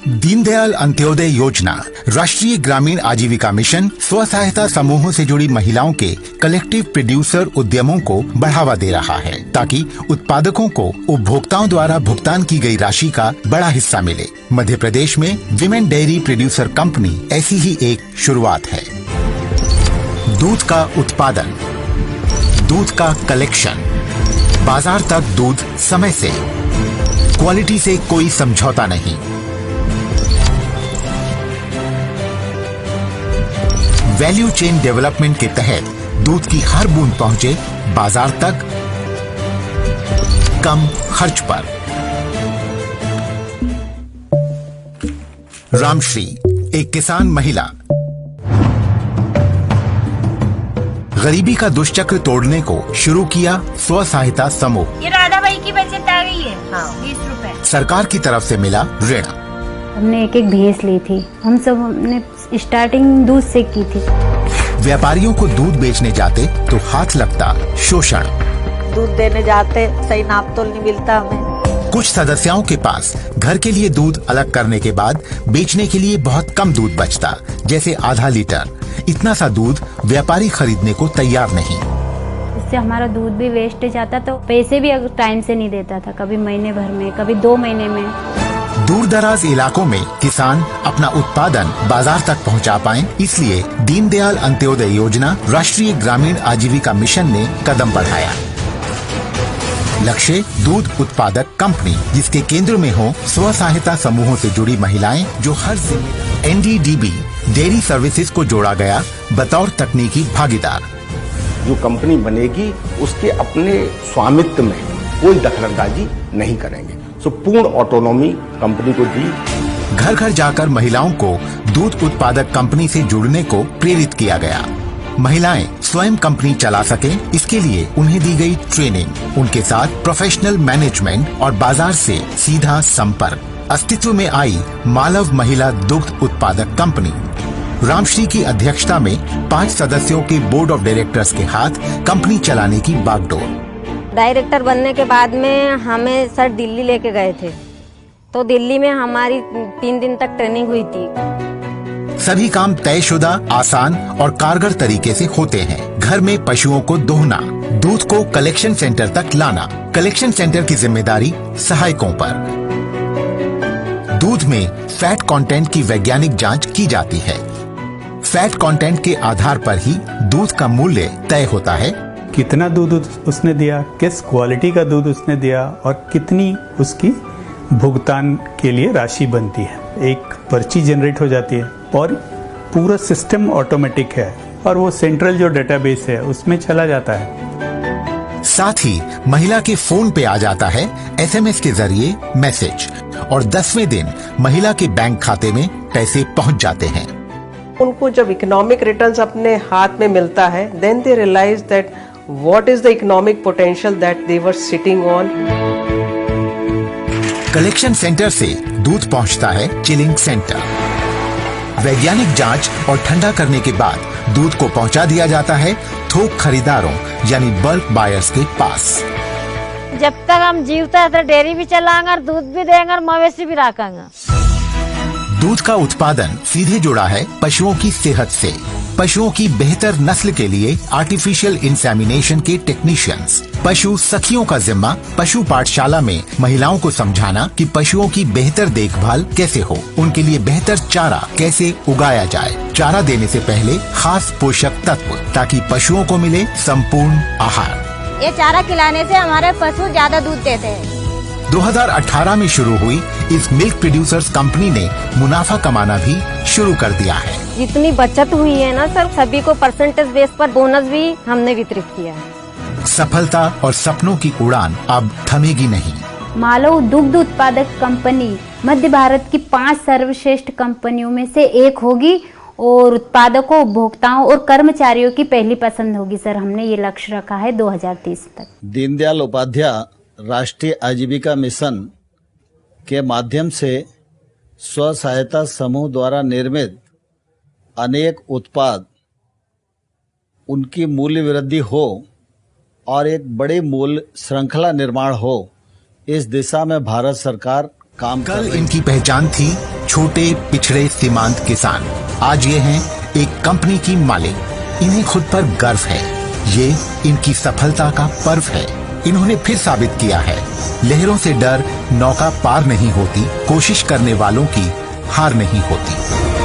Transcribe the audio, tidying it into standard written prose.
दीनदयाल अंत्योदय योजना राष्ट्रीय ग्रामीण आजीविका मिशन स्व सहायता समूहों से जुड़ी महिलाओं के कलेक्टिव प्रोड्यूसर उद्यमों को बढ़ावा दे रहा है ताकि उत्पादकों को उपभोक्ताओं द्वारा भुगतान की गई राशि का बड़ा हिस्सा मिले। मध्य प्रदेश में विमेन डेयरी प्रोड्यूसर कंपनी ऐसी ही एक शुरुआत है। दूध का उत्पादन, दूध का कलेक्शन, बाजार तक दूध समय से, क्वालिटी से कोई समझौता नहीं। वैल्यू चेन डेवलपमेंट के तहत दूध की हर बूंद पहुंचे बाजार तक कम खर्च पर। रामश्री एक किसान महिला गरीबी का दुष्चक्र तोड़ने को शुरू किया स्व सहायता समूह। ये राधा भाई की बचत आ गई है। 20 रुपए सरकार की तरफ से मिला ऋण। हमने एक भैंस ली थी। हम सब हमने स्टार्टिंग दूध से की थी। व्यापारियों को दूध बेचने जाते तो हाथ लगता शोषण। दूध देने जाते सही नाप तोल नहीं मिलता हमें। कुछ सदस्यों के पास घर के लिए दूध अलग करने के बाद बेचने के लिए बहुत कम दूध बचता, जैसे आधा लीटर। इतना सा दूध व्यापारी खरीदने को तैयार नहीं। इससे हमारा दूध भी वेस्ट जाता, तो पैसे भी अगर टाइम से नहीं देता था, कभी महीने भर में, कभी 2 महीने में। दूर दराज इलाकों में किसान अपना उत्पादन बाजार तक पहुंचा पाएं, इसलिए दीनदयाल अंत्योदय योजना राष्ट्रीय ग्रामीण आजीविका मिशन ने कदम बढ़ाया। लक्ष्य दूध उत्पादक कंपनी जिसके केंद्र में हो स्व सहायता समूहों से जुड़ी महिलाएं, जो हर जिले NDDB डेयरी सर्विसेज को जोड़ा गया बतौर तकनीकी भागीदार। जो कंपनी बनेगी उसके अपने स्वामित्व में कोई दखलंदाजी नहीं करेंगे। सो पूर्ण ऑटोनॉमी कंपनी को दी। घर घर जाकर महिलाओं को दूध उत्पादक कंपनी से जुड़ने को प्रेरित किया गया। महिलाएं स्वयं कंपनी चला सकें, इसके लिए उन्हें दी गई ट्रेनिंग, उनके साथ प्रोफेशनल मैनेजमेंट और बाजार से सीधा संपर्क। अस्तित्व में आई मालव महिला दुग्ध उत्पादक कंपनी। रामश्री की अध्यक्षता में 5 सदस्यों के बोर्ड ऑफ डायरेक्टर्स के हाथ कंपनी चलाने की बागडोर। डायरेक्टर बनने के बाद में हमें सर दिल्ली लेके गए थे, तो दिल्ली में हमारी 3 दिन तक ट्रेनिंग हुई थी। सभी काम तयशुदा, आसान और कारगर तरीके से होते हैं। घर में पशुओं को दोहना, दूध को कलेक्शन सेंटर तक लाना, कलेक्शन सेंटर की जिम्मेदारी सहायकों पर। दूध में फैट कंटेंट की वैज्ञानिक जांच की जाती है। फैट कंटेंट के आधार पर ही दूध का मूल्य तय होता है। कितना दूध उसने दिया, किस क्वालिटी का दूध उसने दिया और कितनी उसकी भुगतान के लिए राशि बनती है। एक पर्ची जनरेट हो जाती है और पूरा सिस्टम ऑटोमेटिक है और वो सेंट्रल जो डेटाबेस है उसमें चला जाता है। साथ ही महिला के फोन पे आ जाता है SMS के जरिए मैसेज और 10वें दिन महिला के बैंक खाते में पैसे पहुंच जाते हैं। उनको जब इकोनॉमिक रिटर्न्स अपने हाथ में मिलता है, then they realise that what is the economic potential that they were sitting on. Collection centre से दूध पहुंचता है चिलिंग सेंटर। वैज्ञानिक जांच और ठंडा करने के बाद दूध को पहुंचा दिया जाता है थोक खरीदारों यानी बल्क बायर्स के पास। जब तक हम जीवता है तो डेयरी भी चलाएंगे और दूध भी देंगे और मवेशी भी रखेंगे। दूध का उत्पादन सीधे जुड़ा है पशुओं की सेहत से। पशुओं की बेहतर नस्ल के लिए आर्टिफिशियल इंसेमिनेशन के टेक्नीशियंस। पशु सखियों का जिम्मा पशु पाठशाला में महिलाओं को समझाना कि पशुओं की बेहतर देखभाल कैसे हो, उनके लिए बेहतर चारा कैसे उगाया जाए, चारा देने से पहले खास पोषक तत्व, ताकि पशुओं को मिले संपूर्ण आहार। ये चारा खिलाने से हमारे पशु ज्यादा दूध देते हैं। 2018 में शुरू हुई इस मिल्क प्रोड्यूसर्स कंपनी ने मुनाफा कमाना भी शुरू कर दिया है। जितनी बचत हुई है ना सर, सभी को परसेंटेज बेस पर बोनस भी हमने वितरित किया है। सफलता और सपनों की उड़ान अब थमेगी नहीं। मालव दुग्ध उत्पादक कंपनी मध्य भारत की 5 सर्वश्रेष्ठ कंपनियों में से एक होगी और उत्पादकों, उपभोक्ताओं और कर्मचारियों की पहली पसंद होगी। सर, हमने ये लक्ष्य रखा है 2030 तक। दीनदयाल उपाध्याय राष्ट्रीय आजीविका मिशन के माध्यम से स्व सहायता समूह द्वारा निर्मित अनेक उत्पाद, उनकी मूल्य वृद्धि हो और एक बड़ी मूल्य श्रृंखला निर्माण हो, इस दिशा में भारत सरकार काम कर रही है। कल इनकी पहचान थी छोटे पिछड़े सीमांत किसान आज ये हैं एक कंपनी की मालिक। इन्हें खुद पर गर्व है। ये इनकी सफलता का पर्व है। इन्होंने फिर साबित किया है, लहरों से डर नौका पार नहीं होती, कोशिश करने वालों की हार नहीं होती।